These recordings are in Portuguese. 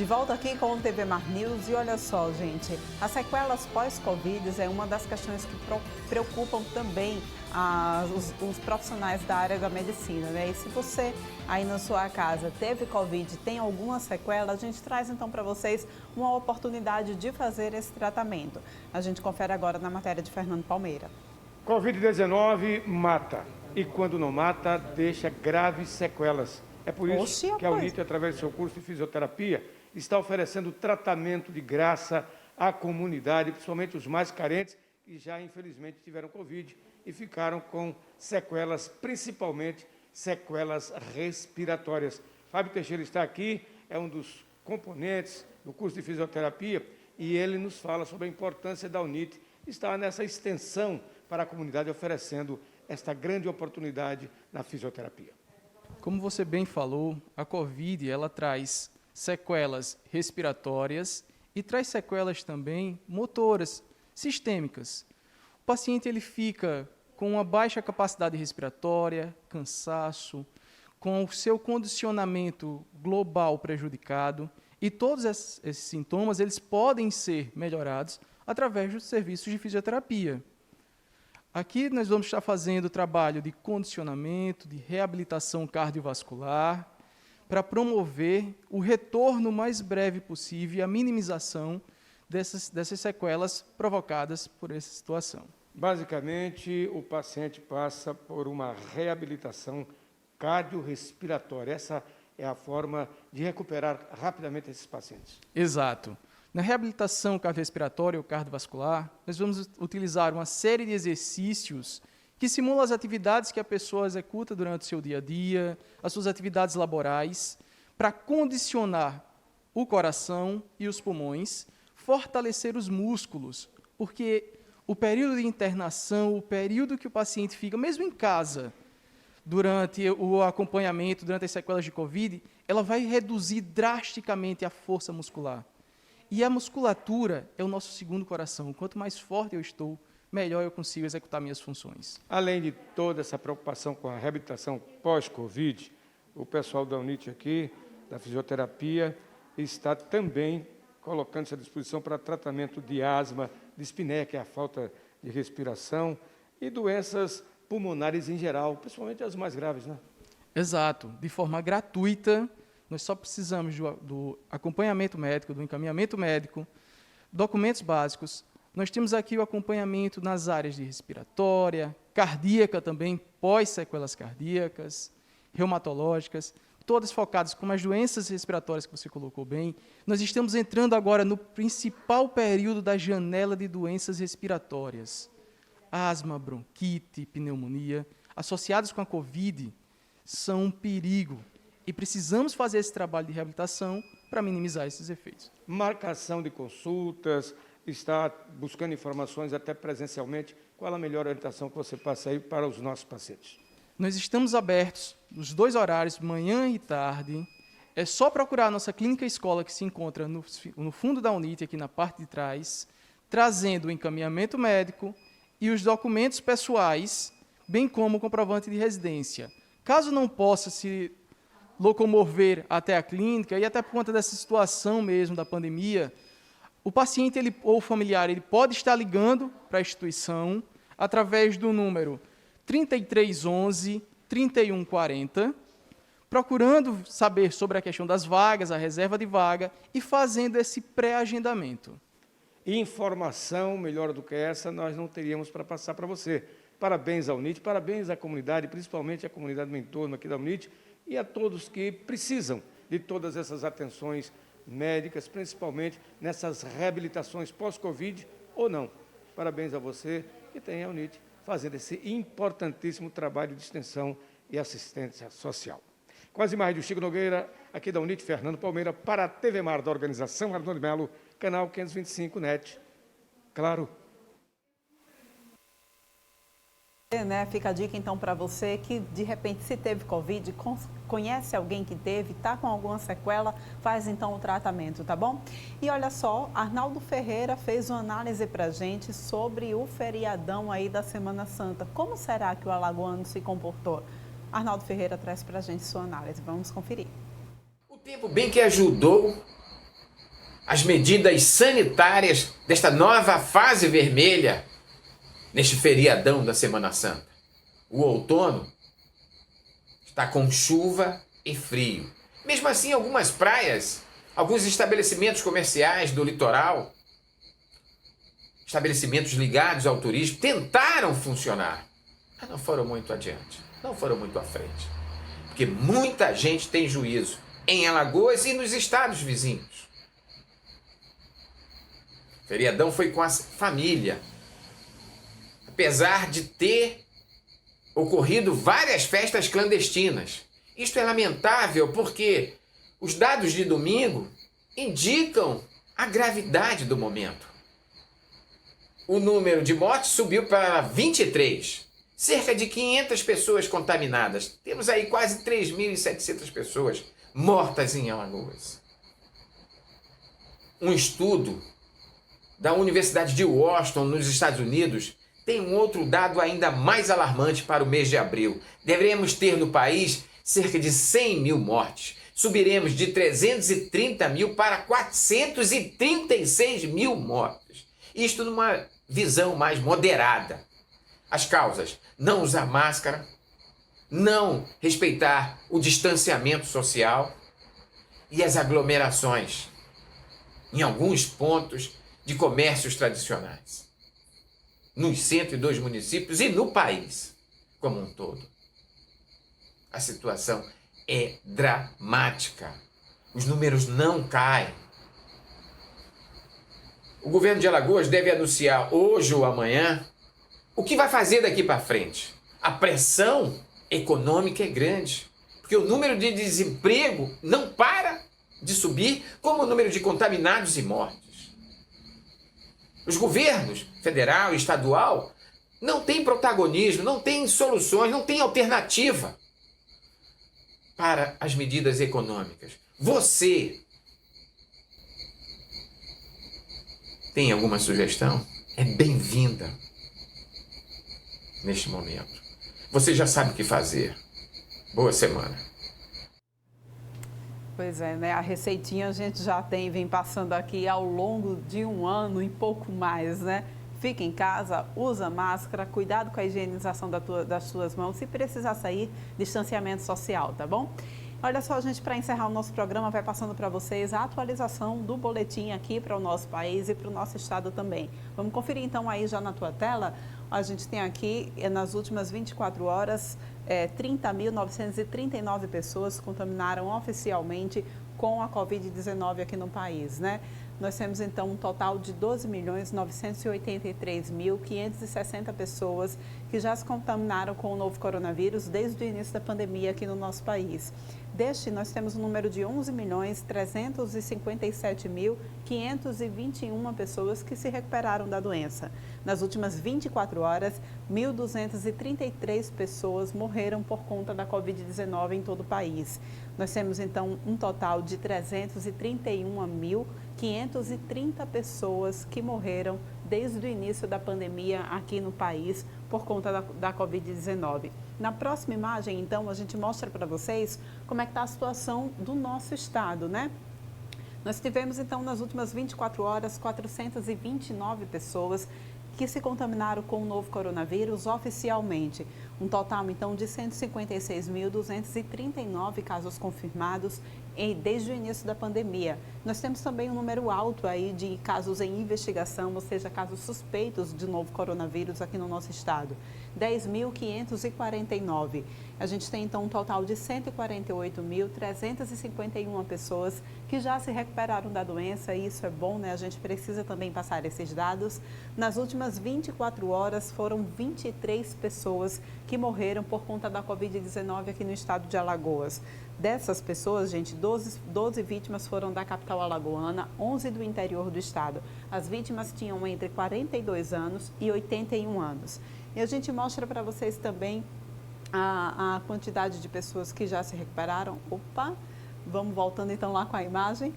De volta aqui com o TV Mar News e olha só, gente, as sequelas pós-Covid é uma das questões que preocupam também os profissionais da área da medicina, né? E se você aí na sua casa teve Covid, tem alguma sequela, a gente traz então para vocês uma oportunidade de fazer esse tratamento. A gente confere agora na matéria de Fernando Palmeira. Covid-19 mata e quando não mata, deixa graves sequelas. É por isso que a UNIT, através do seu curso de fisioterapia, está oferecendo tratamento de graça à comunidade, principalmente os mais carentes, que já infelizmente tiveram Covid e ficaram com sequelas, principalmente sequelas respiratórias. Fábio Teixeira está aqui, é um dos componentes do curso de fisioterapia e ele nos fala sobre a importância da UNIT estar nessa extensão para a comunidade, oferecendo esta grande oportunidade na fisioterapia. Como você bem falou, a Covid ela traz sequelas respiratórias e traz sequelas também motoras, sistêmicas. O paciente ele fica com uma baixa capacidade respiratória, cansaço, com o seu condicionamento global prejudicado e todos esses sintomas eles podem ser melhorados através dos serviços de fisioterapia. Aqui nós vamos estar fazendo trabalho de condicionamento, de reabilitação cardiovascular, para promover o retorno mais breve possível e a minimização dessas sequelas provocadas por essa situação. Basicamente, o paciente passa por uma reabilitação cardiorrespiratória. Essa é a forma de recuperar rapidamente esses pacientes. Exato. Na reabilitação cardiorrespiratória ou cardiovascular, nós vamos utilizar uma série de exercícios que simulam as atividades que a pessoa executa durante o seu dia a dia, as suas atividades laborais, para condicionar o coração e os pulmões, fortalecer os músculos, porque o período de internação, o período que o paciente fica, mesmo em casa, durante o acompanhamento, durante as sequelas de Covid, ela vai reduzir drasticamente a força muscular. E a musculatura é o nosso segundo coração. Quanto mais forte eu estou, melhor eu consigo executar minhas funções. Além de toda essa preocupação com a reabilitação pós-Covid, o pessoal da UNIT aqui, da fisioterapia, está também colocando-se à disposição para tratamento de asma, de espinéia, que é a falta de respiração, e doenças pulmonares em geral, principalmente as mais graves, né? Exato. De forma gratuita, nós só precisamos do acompanhamento médico, do encaminhamento médico, documentos básicos. Nós temos aqui o acompanhamento nas áreas de respiratória, cardíaca também, pós-sequelas cardíacas, reumatológicas, todas focadas como as doenças respiratórias que você colocou bem. Nós estamos entrando agora no principal período da janela de doenças respiratórias. Asma, bronquite, pneumonia, associados com a Covid, são um perigo. E precisamos fazer esse trabalho de reabilitação para minimizar esses efeitos. Marcação de consultas, está buscando informações até presencialmente. Qual a melhor orientação que você passa aí para os nossos pacientes? Nós estamos abertos nos 2 horários, manhã e tarde. É só procurar a nossa clínica escola que se encontra no fundo da UNIT, aqui na parte de trás, trazendo o encaminhamento médico e os documentos pessoais, bem como o comprovante de residência. Caso não possa se locomover até a clínica, e até por conta dessa situação mesmo da pandemia, o paciente ou o familiar ele pode estar ligando para a instituição através do número 3311 3140, procurando saber sobre a questão das vagas, a reserva de vaga, e fazendo esse pré-agendamento. Informação melhor do que essa nós não teríamos para passar para você. Parabéns à UNIT, parabéns à comunidade, principalmente à comunidade do entorno aqui da UNIT, e a todos que precisam de todas essas atenções médicas, principalmente nessas reabilitações pós-Covid ou não. Parabéns a você que tem a UNIT fazendo esse importantíssimo trabalho de extensão e assistência social. Com as imagens do Chico Nogueira, aqui da UNIT, Fernando Palmeira, para a TV Mar da organização Arnaldo Melo, canal 525 NET. Claro. Né? Fica a dica então para você que de repente se teve Covid, conhece alguém que teve, está com alguma sequela, faz então o tratamento, tá bom? E olha só, Arnaldo Ferreira fez uma análise para a gente sobre o feriadão aí da Semana Santa. Como será que o alagoano se comportou? Arnaldo Ferreira traz para a gente sua análise, vamos conferir. O tempo bem que ajudou as medidas sanitárias desta nova fase vermelha neste feriadão da Semana Santa. O outono está com chuva e frio. Mesmo assim, algumas praias, alguns estabelecimentos comerciais do litoral, estabelecimentos ligados ao turismo, tentaram funcionar, mas não foram muito adiante, não foram muito à frente. Porque muita gente tem juízo em Alagoas e nos estados vizinhos. O feriadão foi com a família. Apesar de ter ocorrido várias festas clandestinas. Isto é lamentável porque os dados de domingo indicam a gravidade do momento. O número de mortes subiu para 23. Cerca de 500 pessoas contaminadas. Temos aí quase 3.700 pessoas mortas em Alagoas. Um estudo da Universidade de Washington, nos Estados Unidos, tem um outro dado ainda mais alarmante para o mês de abril. Deveremos ter no país cerca de 100 mil mortes. Subiremos de 330 mil para 436 mil mortes. Isto numa visão mais moderada. As causas: não usar máscara, não respeitar o distanciamento social e as aglomerações em alguns pontos de comércios tradicionais, nos 102 municípios e no país como um todo. A situação é dramática. Os números não caem. O governo de Alagoas deve anunciar hoje ou amanhã o que vai fazer daqui para frente. A pressão econômica é grande, porque o número de desemprego não para de subir, como o número de contaminados e mortes. Os governos federal e estadual não têm protagonismo, não têm soluções, não têm alternativa para as medidas econômicas. Você tem alguma sugestão? É bem-vinda neste momento. Você já sabe o que fazer. Boa semana. Pois é, né? A receitinha a gente já vem passando aqui ao longo de um ano e pouco mais, né? Fica em casa, usa máscara, cuidado com a higienização das suas mãos. Se precisar sair, distanciamento social, tá bom? Olha só, gente, para encerrar o nosso programa, vai passando para vocês a atualização do boletim aqui para o nosso país e para o nosso estado também. Vamos conferir então aí já na tua tela. A gente tem aqui, nas últimas 24 horas, 30.939 pessoas contaminaram oficialmente com a Covid-19 aqui no país, né? Nós temos, então, um total de 12.983.560 pessoas que já se contaminaram com o novo coronavírus desde o início da pandemia aqui no nosso país. Deste, nós temos um número de 11.357.521 pessoas que se recuperaram da doença. Nas últimas 24 horas, 1.233 pessoas morreram por conta da Covid-19 em todo o país. Nós temos, então, um total de 331.530 pessoas que morreram desde o início da pandemia aqui no país por conta da Covid-19. Na próxima imagem, então, a gente mostra para vocês como é que está a situação do nosso estado, né? Nós tivemos, então, nas últimas 24 horas, 429 pessoas que se contaminaram com o novo coronavírus oficialmente. Um total, então, de 156.239 casos confirmados desde o início da pandemia. Nós temos também um número alto aí de casos em investigação, ou seja, casos suspeitos de novo coronavírus aqui no nosso estado. 10.549. A gente tem, então, um total de 148.351 pessoas que já se recuperaram da doença, e isso é bom, né? A gente precisa também passar esses dados. Nas últimas 24 horas, foram 23 pessoas que morreram por conta da Covid-19 aqui no estado de Alagoas. Dessas pessoas, gente, 12 vítimas foram da capital alagoana, 11 do interior do estado. As vítimas tinham entre 42 anos e 81 anos. E a gente mostra para vocês também a quantidade de pessoas que já se recuperaram. Opa, vamos voltando então lá com a imagem.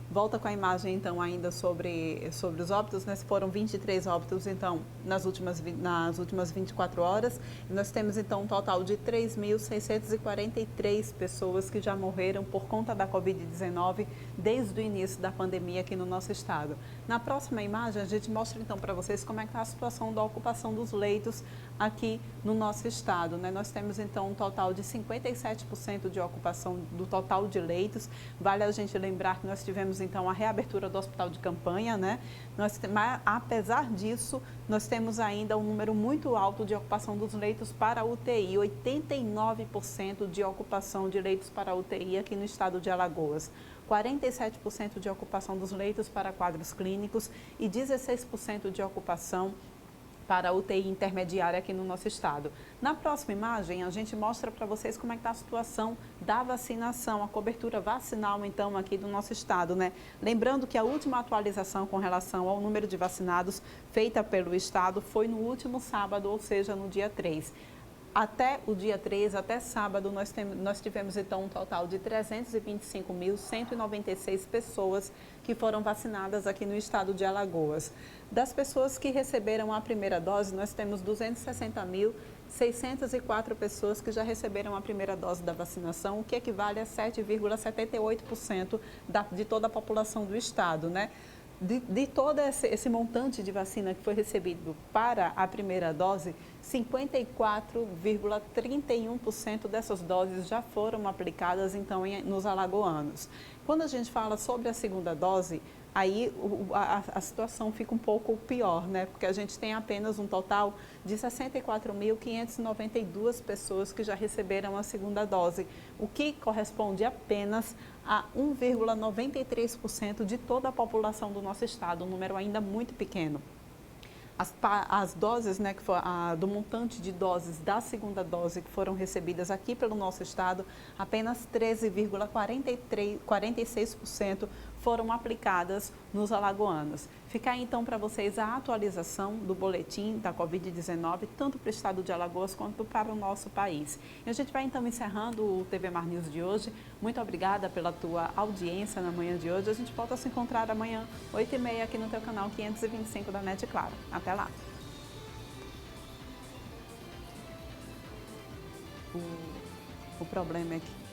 Volta com a imagem, então, ainda sobre os óbitos, né? Foram 23 óbitos, então, nas últimas 24 horas. E nós temos, então, um total de 3.643 pessoas que já morreram por conta da Covid-19 desde o início da pandemia aqui no nosso estado. Na próxima imagem, a gente mostra, então, para vocês como é que está a situação da ocupação dos leitos aqui no nosso estado, né? Nós temos, então, um total de 57% de ocupação do total de leitos. Vale a gente lembrar que nós tivemos, então, a reabertura do hospital de campanha, né? Mas, apesar disso, nós temos ainda um número muito alto de ocupação dos leitos para UTI, 89% de ocupação de leitos para UTI aqui no estado de Alagoas. 47% de ocupação dos leitos para quadros clínicos e 16% de ocupação para a UTI intermediária aqui no nosso estado. Na próxima imagem, a gente mostra para vocês como é que está a situação da vacinação, a cobertura vacinal, então, aqui do nosso estado, né? Lembrando que a última atualização com relação ao número de vacinados feita pelo estado foi no último sábado, ou seja, no dia 3. Até o dia 3, até sábado, nós tivemos, então, um total de 325.196 pessoas que foram vacinadas aqui no estado de Alagoas. Das pessoas que receberam a primeira dose, nós temos 260.604 pessoas que já receberam a primeira dose da vacinação, o que equivale a 7,78% de toda a população do estado, né? De todo esse montante de vacina que foi recebido para a primeira dose, 54,31% dessas doses já foram aplicadas, então, nos alagoanos. Quando a gente fala sobre a segunda dose, aí a situação fica um pouco pior, né? Porque a gente tem apenas um total de 64.592 pessoas que já receberam a segunda dose, o que corresponde apenas a 1,93% de toda a população do nosso estado, um número ainda muito pequeno. As doses, né, do montante de doses da segunda dose que foram recebidas aqui pelo nosso estado, apenas 13,46% foram aplicadas nos alagoanos. Fica aí, então, para vocês a atualização do boletim da Covid-19, tanto para o estado de Alagoas quanto para o nosso país. E a gente vai, então, encerrando o TV Mar News de hoje. Muito obrigada pela tua audiência na manhã de hoje. A gente volta a se encontrar amanhã, 8h30, aqui no teu canal 525 da NET Claro. Até lá! O problema é que